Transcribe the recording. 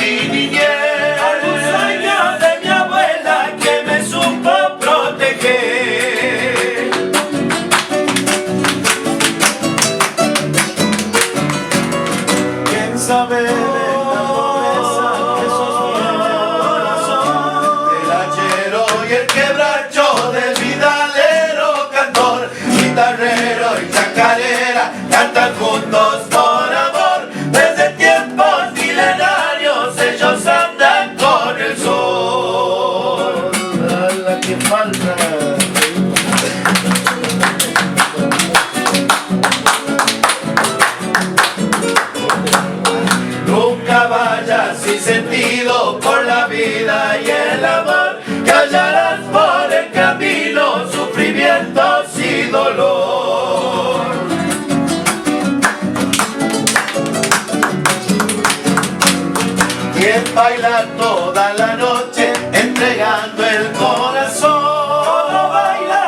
mi niñez, algún sueño de mi abuela que me supo proteger. ¿Quién sabe de la pobreza que sostiene el corazón del hachero y el quebracho, del vidalero, cantor, guitarrero y chacarera, cantan juntos por amor? Desde tiempos milenarios ellos andan con el sol. ¡Hala, que falta! Nunca vayas sin sentido por la vida y el amor, que hallarás por el camino sufrimientos y dolor. Quien baila toda la noche entregando el corazón, todo baila